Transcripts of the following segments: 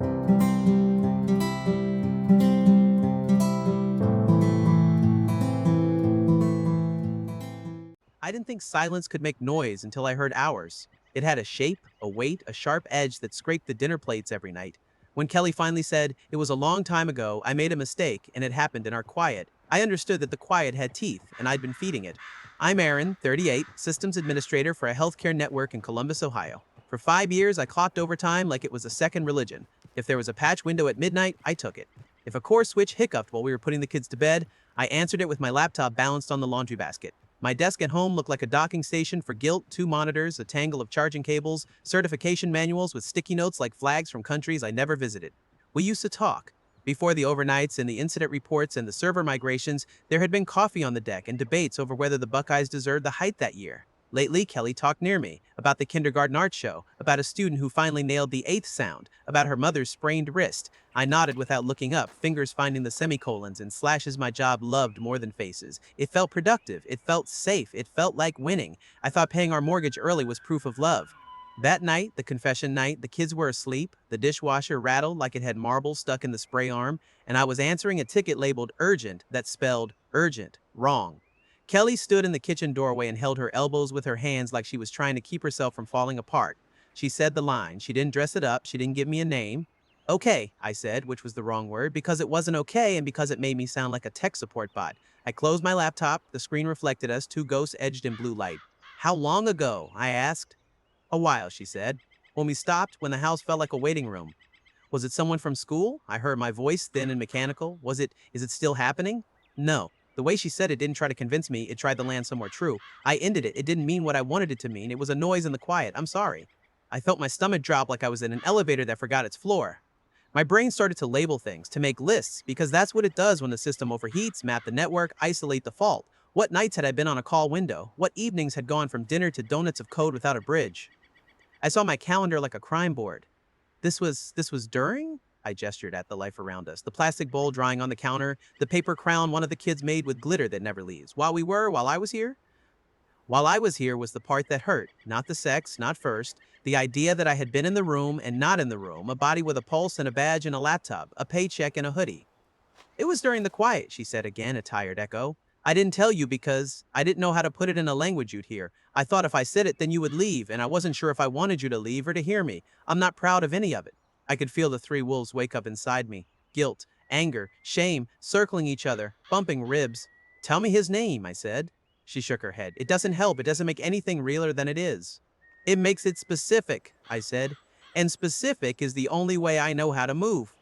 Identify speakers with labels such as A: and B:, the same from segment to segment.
A: I didn't think silence could make noise until I heard ours. It had a shape, a weight, a sharp edge that scraped the dinner plates every night. When Kelly finally said, "It was a long time ago, I made a mistake, and it happened in our quiet," I understood that the quiet had teeth, and I'd been feeding it. I'm Aaron, 38, systems administrator for a healthcare network in Columbus, Ohio. For 5 years, I clocked overtime like it was a second religion. If there was a patch window at midnight, I took it. If a core switch hiccuped while we were putting the kids to bed, I answered it with my laptop balanced on the laundry basket. My desk at home looked like a docking station for guilt, two monitors, a tangle of charging cables, certification manuals with sticky notes like flags from countries I never visited. We used to talk. Before the overnights and the incident reports and the server migrations, there had been coffee on the deck and debates over whether the Buckeyes deserved the height that year. Lately, Kelly talked near me about the kindergarten art show, about a student who finally nailed the eighth sound, about her mother's sprained wrist. I nodded without looking up, fingers finding the semicolons and slashes my job loved more than faces. It felt productive. It felt safe. It felt like winning. I thought paying our mortgage early was proof of love. That night, the confession night, the kids were asleep, the dishwasher rattled like it had marbles stuck in the spray arm, and I was answering a ticket labeled urgent that spelled urgent wrong. Kelly stood in the kitchen doorway and held her elbows with her hands like she was trying to keep herself from falling apart. She said the line. She didn't dress it up. She didn't give me a name. Okay, I said, which was the wrong word, because it wasn't okay and because it made me sound like a tech support bot. I closed my laptop. The screen reflected us, two ghosts edged in blue light. How long ago? I asked. A while, she said. When we stopped, when the house felt like a waiting room. Was it someone from school? I heard my voice, thin and mechanical. Is it still happening? No. The way she said it didn't try to convince me, it tried to land somewhere true. I ended it. It didn't mean what I wanted it to mean. It was a noise in the quiet. I'm sorry. I felt my stomach drop like I was in an elevator that forgot its floor. My brain started to label things, to make lists, because that's what it does when the system overheats, map the network, isolate the fault. What nights had I been on a call window? What evenings had gone from dinner to donuts of code without a bridge? I saw my calendar like a crime board. This was during? I gestured at the life around us. The plastic bowl drying on the counter, the paper crown one of the kids made with glitter that never leaves. While I was here? While I was here was the part that hurt. Not the sex, not first. The idea that I had been in the room and not in the room, a body with a pulse and a badge and a laptop, a paycheck and a hoodie. It was during the quiet, she said again, a tired echo. I didn't tell you because I didn't know how to put it in a language you'd hear. I thought if I said it, then you would leave, and I wasn't sure if I wanted you to leave or to hear me. I'm not proud of any of it. I could feel the three wolves wake up inside me. Guilt, anger, shame, circling each other, bumping ribs. Tell me his name, I said. She shook her head. It doesn't help. It doesn't make anything realer than it is. It makes it specific, I said. And specific is the only way I know how to move.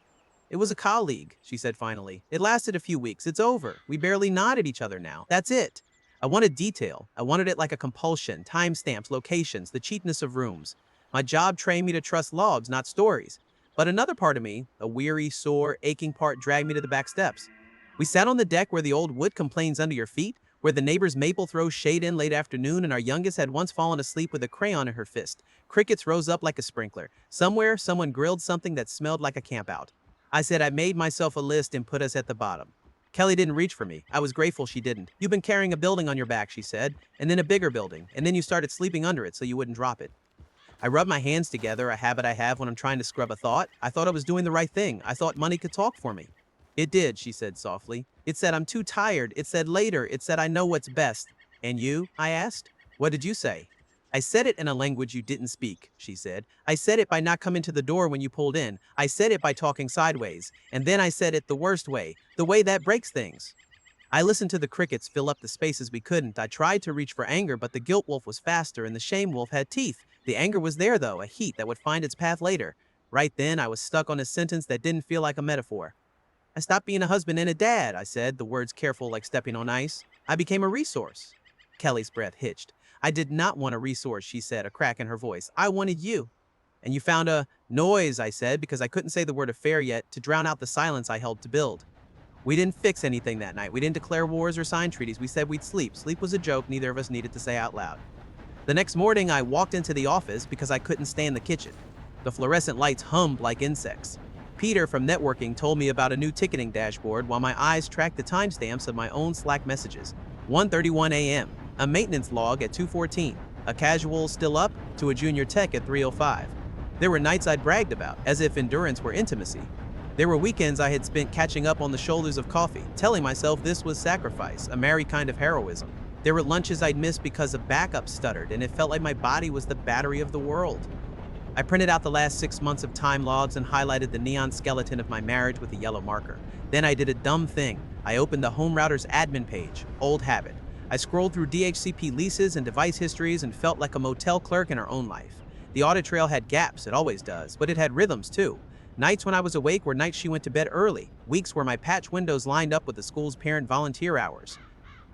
A: It was a colleague, she said finally. It lasted a few weeks. It's over. We barely nod at each other now. That's it. I wanted detail. I wanted it like a compulsion, timestamps, locations, the cheapness of rooms. My job trained me to trust logs, not stories. But another part of me, a weary, sore, aching part, dragged me to the back steps. We sat on the deck where the old wood complains under your feet, where the neighbor's maple throws shade in late afternoon, and our youngest had once fallen asleep with a crayon in her fist. Crickets rose up like a sprinkler. Somewhere, someone grilled something that smelled like a campout. I said I made myself a list and put us at the bottom. Kelly didn't reach for me. I was grateful she didn't. You've been carrying a building on your back, she said, and then a bigger building, and then you started sleeping under it so you wouldn't drop it. I rubbed my hands together, a habit I have when I'm trying to scrub a thought. I thought I was doing the right thing. I thought money could talk for me. It did, she said softly. It said I'm too tired. It said later. It said I know what's best. And you? I asked. What did you say? I said it in a language you didn't speak, she said. I said it by not coming to the door when you pulled in. I said it by talking sideways. And then I said it the worst way, the way that breaks things. I listened to the crickets fill up the spaces we couldn't. I tried to reach for anger, but the guilt wolf was faster and the shame wolf had teeth. The anger was there, though, a heat that would find its path later. Right then, I was stuck on a sentence that didn't feel like a metaphor. I stopped being a husband and a dad, I said, the words careful like stepping on ice. I became a resource. Kelly's breath hitched. I did not want a resource, she said, a crack in her voice. I wanted you. And you found a noise, I said, because I couldn't say the word affair yet, to drown out the silence I helped to build. We didn't fix anything that night. We didn't declare wars or sign treaties. We said we'd sleep. Sleep was a joke neither of us needed to say out loud. The next morning, I walked into the office because I couldn't stand the kitchen. The fluorescent lights hummed like insects. Peter from networking told me about a new ticketing dashboard while my eyes tracked the timestamps of my own Slack messages. 1:31 a.m., a maintenance log at 2:14, a casual still up to a junior tech at 3:05. There were nights I'd bragged about, as if endurance were intimacy. There were weekends I had spent catching up on the shoulders of coffee, telling myself this was sacrifice, a merry kind of heroism. There were lunches I'd missed because a backup stuttered, and it felt like my body was the battery of the world. I printed out the last 6 months of time logs and highlighted the neon skeleton of my marriage with a yellow marker. Then I did a dumb thing. I opened the home router's admin page, old habit. I scrolled through DHCP leases and device histories and felt like a motel clerk in our own life. The audit trail had gaps, it always does, but it had rhythms too. Nights when I was awake were nights she went to bed early, weeks where my patch windows lined up with the school's parent volunteer hours.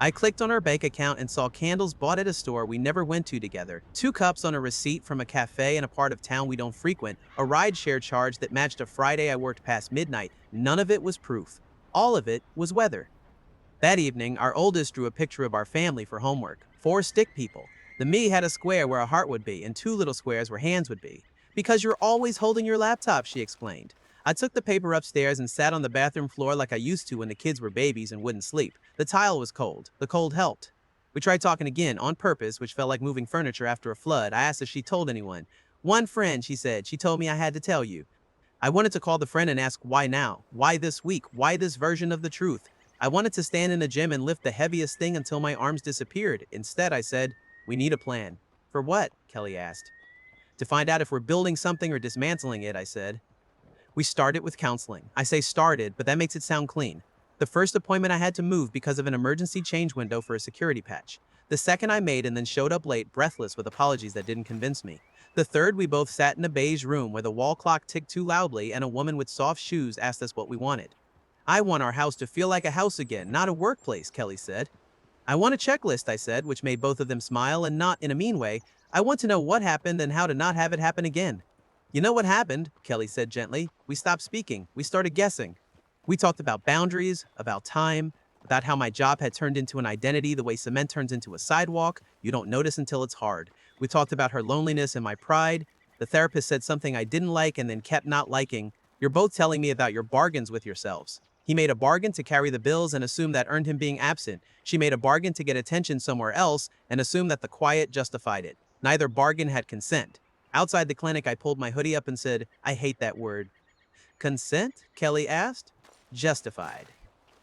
A: I clicked on her bank account and saw candles bought at a store we never went to together, 2 cups on a receipt from a cafe in a part of town we don't frequent, a rideshare charge that matched a Friday I worked past midnight. None of it was proof. All of it was weather. That evening, our oldest drew a picture of our family for homework. 4 stick people. The me had a square where a heart would be, and 2 little squares where hands would be. Because you're always holding your laptop, she explained. I took the paper upstairs and sat on the bathroom floor like I used to when the kids were babies and wouldn't sleep. The tile was cold. The cold helped. We tried talking again, on purpose, which felt like moving furniture after a flood. I asked if she told anyone. "One friend," she said. "She told me I had to tell you." I wanted to call the friend and ask why now? Why this week? Why this version of the truth? I wanted to stand in a gym and lift the heaviest thing until my arms disappeared. Instead, I said, "We need a plan." "For what?" Kelly asked. "To find out if we're building something or dismantling it," I said. We started with counseling. I say started, but that makes it sound clean. The first appointment I had to move because of an emergency change window for a security patch. The second I made and then showed up late, breathless with apologies that didn't convince me. The third, we both sat in a beige room where the wall clock ticked too loudly and a woman with soft shoes asked us what we wanted. "I want our house to feel like a house again, not a workplace," Kelly said. "I want a checklist," I said, which made both of them smile, and not in a mean way. "I want to know what happened and how to not have it happen again." "You know what happened," Kelly said gently. "We stopped speaking. We started guessing. We talked about boundaries, about time, about how my job had turned into an identity the way cement turns into a sidewalk. You don't notice until it's hard. We talked about her loneliness and my pride. The therapist said something I didn't like and then kept not liking. You're both telling me about your bargains with yourselves. He made a bargain to carry the bills and assumed that earned him being absent. She made a bargain to get attention somewhere else and assumed that the quiet justified it. Neither bargain had consent. Outside the clinic, I pulled my hoodie up and said, I hate that word. "Consent?" Kelly asked. "Justified."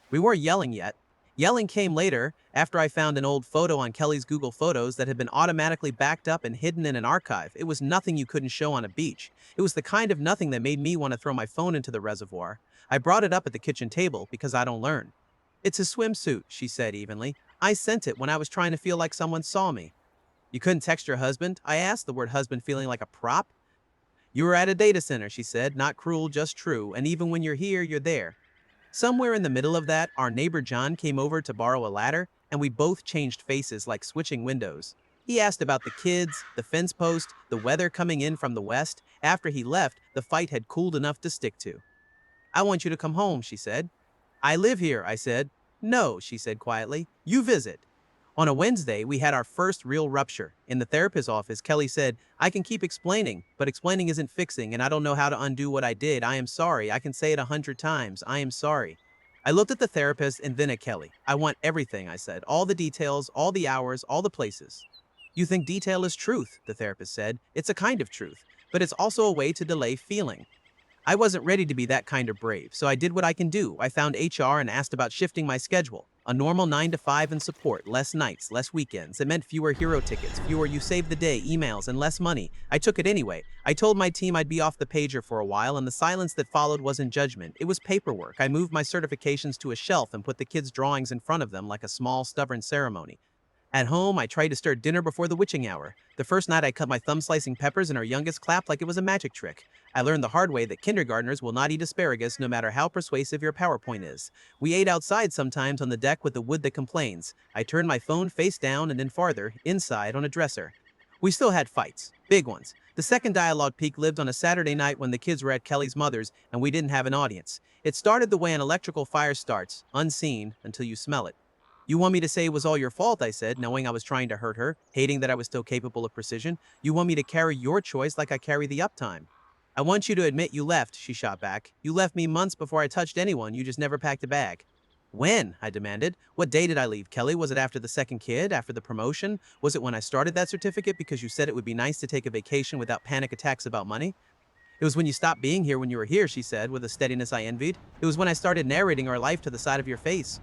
A: We weren't yelling yet. Yelling came later, after I found an old photo on Kelly's Google Photos that had been automatically backed up and hidden in an archive. It was nothing you couldn't show on a beach. It was the kind of nothing that made me want to throw my phone into the reservoir. I brought it up at the kitchen table because I don't learn. "It's a swimsuit," she said evenly. "I sent it when I was trying to feel like someone saw me." "You couldn't text your husband?" I asked, the word husband feeling like a prop. "You were at a data center," she said, "not cruel, just true, and even when you're here, you're there." Somewhere in the middle of that, our neighbor John came over to borrow a ladder, and we both changed faces like switching windows. He asked about the kids, the fence post, the weather coming in from the west. After he left, the fight had cooled enough to stick to. "I want you to come home," she said. "I live here," I said. "No," she said quietly. "You visit." On a Wednesday, we had our first real rupture. In the therapist's office, Kelly said, "I can keep explaining, but explaining isn't fixing, and I don't know how to undo what I did. I am sorry. I can say it 100 times. I am sorry." I looked at the therapist and then at Kelly. "I want everything," I said. "All the details, all the hours, all the places." "You think detail is truth," the therapist said. "It's a kind of truth, but it's also a way to delay feeling." I wasn't ready to be that kind of brave, so I did what I can do. I found HR and asked about shifting my schedule. A normal 9 to 5 and support, less nights, less weekends. It meant fewer hero tickets, fewer you save the day emails, and less money. I took it anyway. I told my team I'd be off the pager for a while, and the silence that followed wasn't judgment. It was paperwork. I moved my certifications to a shelf and put the kids' drawings in front of them like a small, stubborn ceremony. At home, I tried to start dinner before the witching hour. The first night, I cut my thumb slicing peppers, and our youngest clapped like it was a magic trick. I learned the hard way that kindergartners will not eat asparagus no matter how persuasive your PowerPoint is. We ate outside sometimes on the deck with the wood that complains. I turned my phone face down and then farther, inside on a dresser. We still had fights, big ones. The second dialogue peak lived on a Saturday night when the kids were at Kelly's mother's and we didn't have an audience. It started the way an electrical fire starts, unseen, until you smell it. "You want me to say it was all your fault," I said, knowing I was trying to hurt her, hating that I was still capable of precision. "You want me to carry your choice like I carry the uptime." "I want you to admit you left," she shot back. "You left me months before I touched anyone. You just never packed a bag." "When?" I demanded. "What day did I leave, Kelly? Was it after the second kid? After the promotion? Was it when I started that certificate because you said it would be nice to take a vacation without panic attacks about money?" It was when you stopped being here when you were here, she said, with a steadiness I envied. It was when I started narrating our life to the side of your face.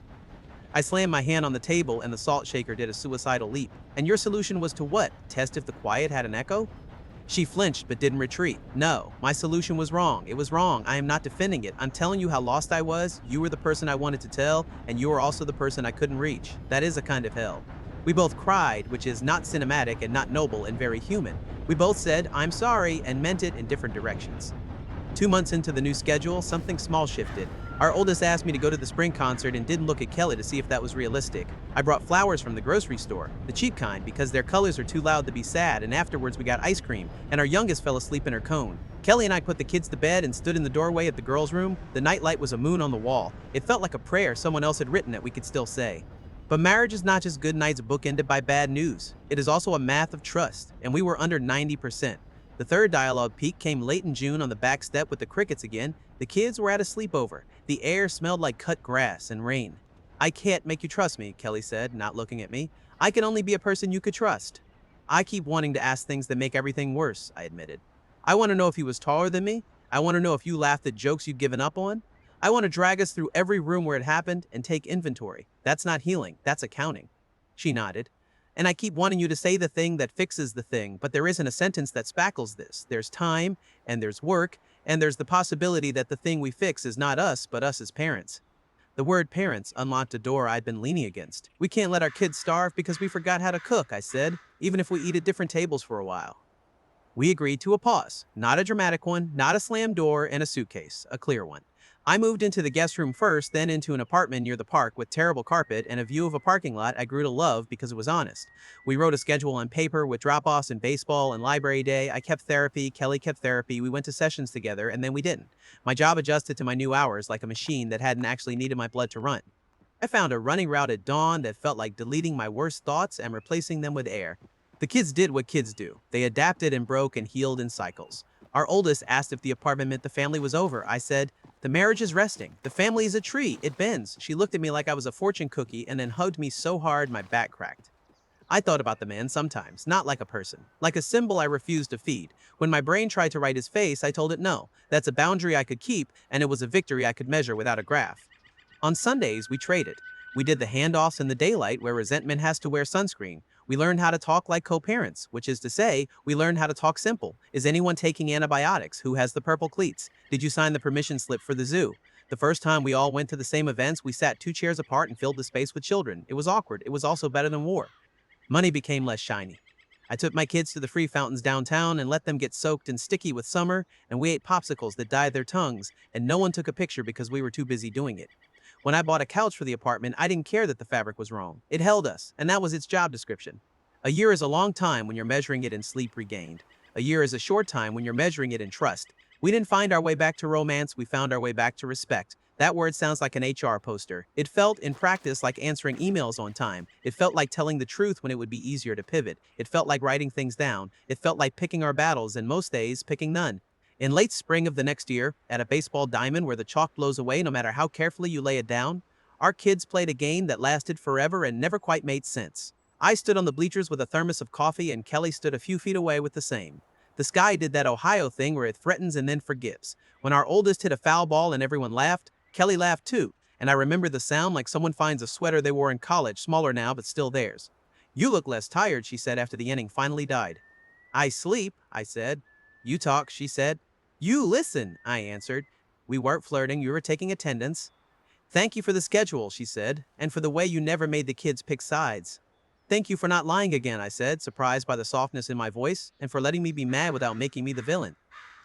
A: I slammed my hand on the table and the salt shaker did a suicidal leap. And your solution was to what? Test if the quiet had an echo? She flinched but didn't retreat. No, my solution was wrong. It was wrong. I am not defending it. I'm telling you how lost I was. You were the person I wanted to tell, and you were also the person I couldn't reach. That is a kind of hell. We both cried, which is not cinematic and not noble and very human. We both said, I'm sorry, and meant it in different directions. 2 months into the new schedule, something small shifted. Our oldest asked me to go to the spring concert and didn't look at Kelly to see if that was realistic. I brought flowers from the grocery store, the cheap kind, because their colors are too loud to be sad, and afterwards we got ice cream, and our youngest fell asleep in her cone. Kelly and I put the kids to bed and stood in the doorway at the girls' room. The nightlight was a moon on the wall. It felt like a prayer someone else had written that we could still say. But marriage is not just good nights bookended by bad news. It is also a math of trust, and we were under 90%. The third dialogue peak came late in June on the back step with the crickets again. The kids were at a sleepover. The air smelled like cut grass and rain. I can't make you trust me, Kelly said, not looking at me. I can only be a person you could trust. I keep wanting to ask things that make everything worse, I admitted. I want to know if he was taller than me. I want to know if you laughed at jokes you'd given up on. I want to drag us through every room where it happened and take inventory. That's not healing, that's accounting. She nodded. And I keep wanting you to say the thing that fixes the thing, but there isn't a sentence that spackles this. There's time, and there's work, and there's the possibility that the thing we fix is not us, but us as parents. The word parents unlocked a door I'd been leaning against. We can't let our kids starve because we forgot how to cook, I said, even if we eat at different tables for a while. We agreed to a pause, not a dramatic one, not a slammed door and a suitcase, a clear one. I moved into the guest room first, then into an apartment near the park with terrible carpet and a view of a parking lot I grew to love because it was honest. We wrote a schedule on paper with drop-offs and baseball and library day. I kept therapy, Kelly kept therapy, we went to sessions together, and then we didn't. My job adjusted to my new hours like a machine that hadn't actually needed my blood to run. I found a running route at dawn that felt like deleting my worst thoughts and replacing them with air. The kids did what kids do. They adapted and broke and healed in cycles. Our oldest asked if the apartment meant the family was over. I said, the marriage is resting. The family is a tree. It bends. She looked at me like I was a fortune cookie and then hugged me so hard my back cracked. I thought about the man sometimes, not like a person, like a symbol I refused to feed. When my brain tried to write his face, I told it no. That's a boundary I could keep, and it was a victory I could measure without a graph. On Sundays, we traded. We did the handoffs in the daylight where resentment has to wear sunscreen. We learned how to talk like co-parents, which is to say, we learned how to talk simple. Is anyone taking antibiotics? Who has the purple cleats? Did you sign the permission slip for the zoo? The first time we all went to the same events, we sat 2 chairs apart and filled the space with children. It was awkward. It was also better than war. Money became less shiny. I took my kids to the free fountains downtown and let them get soaked and sticky with summer, and we ate popsicles that dyed their tongues, and no one took a picture because we were too busy doing it. When I bought a couch for the apartment, I didn't care that the fabric was wrong. It held us, and that was its job description. A year is a long time when you're measuring it in sleep regained. A year is a short time when you're measuring it in trust. We didn't find our way back to romance, we found our way back to respect. That word sounds like an HR poster. It felt, in practice, like answering emails on time. It felt like telling the truth when it would be easier to pivot. It felt like writing things down. It felt like picking our battles, and most days, picking none. In late spring of the next year, at a baseball diamond where the chalk blows away no matter how carefully you lay it down, our kids played a game that lasted forever and never quite made sense. I stood on the bleachers with a thermos of coffee and Kelly stood a few feet away with the same. The sky did that Ohio thing where it threatens and then forgives. When our oldest hit a foul ball and everyone laughed, Kelly laughed too, and I remember the sound like someone finds a sweater they wore in college, smaller now but still theirs. You look less tired, she said after the inning finally died. I sleep, I said. You talk, she said. You listen, I answered. We weren't flirting, you were taking attendance. Thank you for the schedule, she said, and for the way you never made the kids pick sides. Thank you for not lying again, I said, surprised by the softness in my voice, and for letting me be mad without making me the villain.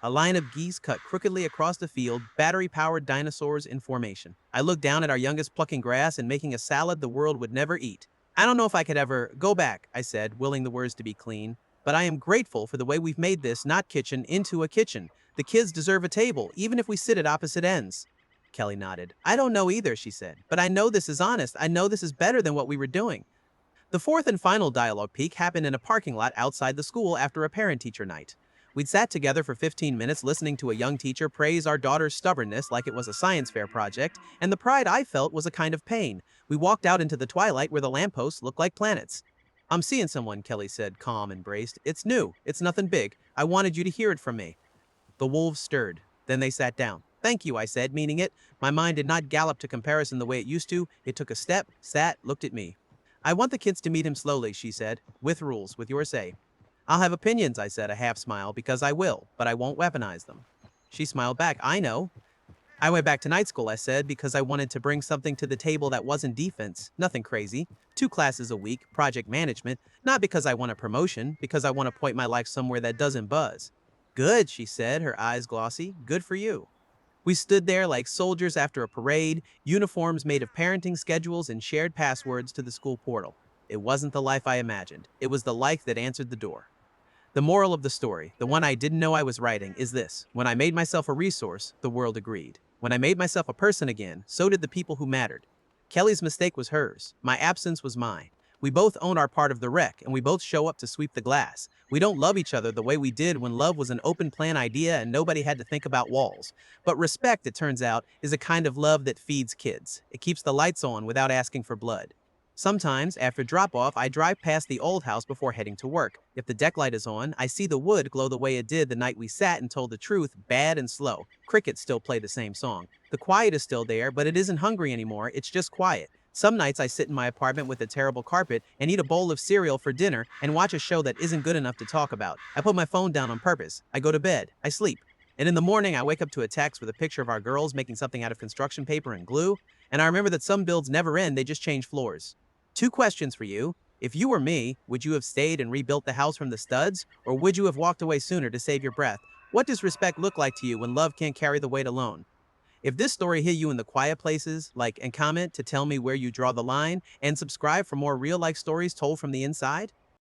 A: A line of geese cut crookedly across the field, battery-powered dinosaurs in formation. I looked down at our youngest plucking grass and making a salad the world would never eat. I don't know if I could ever go back, I said, willing the words to be clean, but I am grateful for the way we've made this not kitchen into a kitchen. The kids deserve a table, even if we sit at opposite ends. Kelly nodded. I don't know either, she said, but I know this is honest. I know this is better than what we were doing. The fourth and final dialogue peak happened in a parking lot outside the school after a parent-teacher night. We'd sat together for 15 minutes listening to a young teacher praise our daughter's stubbornness like it was a science fair project, and the pride I felt was a kind of pain. We walked out into the twilight where the lampposts looked like planets. I'm seeing someone, Kelly said, calm and braced. It's new. It's nothing big. I wanted you to hear it from me. The wolves stirred. Then they sat down. Thank you, I said, meaning it. My mind did not gallop to comparison the way it used to. It took a step, sat, looked at me. I want the kids to meet him slowly, she said. With rules, with your say. I'll have opinions, I said, a half smile, because I will, but I won't weaponize them. She smiled back. I know. I went back to night school, I said, because I wanted to bring something to the table that wasn't defense, nothing crazy. 2 classes a week, project management, not because I want a promotion, because I want to point my life somewhere that doesn't buzz. Good, she said, her eyes glossy. Good for you. We stood there like soldiers after a parade, uniforms made of parenting schedules and shared passwords to the school portal. It wasn't the life I imagined. It was the life that answered the door. The moral of the story, the one I didn't know I was writing, is this. When I made myself a resource, the world agreed. When I made myself a person again, so did the people who mattered. Kelly's mistake was hers. My absence was mine. We both own our part of the wreck, and we both show up to sweep the glass. We don't love each other the way we did when love was an open plan idea and nobody had to think about walls. But respect, it turns out, is a kind of love that feeds kids. It keeps the lights on without asking for blood. Sometimes, after drop-off, I drive past the old house before heading to work. If the deck light is on, I see the wood glow the way it did the night we sat and told the truth, bad and slow. Crickets still play the same song. The quiet is still there, but it isn't hungry anymore, it's just quiet. Some nights I sit in my apartment with a terrible carpet and eat a bowl of cereal for dinner and watch a show that isn't good enough to talk about. I put my phone down on purpose. I go to bed. I sleep. And in the morning, I wake up to a text with a picture of our girls making something out of construction paper and glue, and I remember that some builds never end, they just change floors. 2 questions for you. If you were me, would you have stayed and rebuilt the house from the studs, or would you have walked away sooner to save your breath? What does respect look like to you when love can't carry the weight alone? If this story hit you in the quiet places, like and comment to tell me where you draw the line, and subscribe for more real-life stories told from the inside.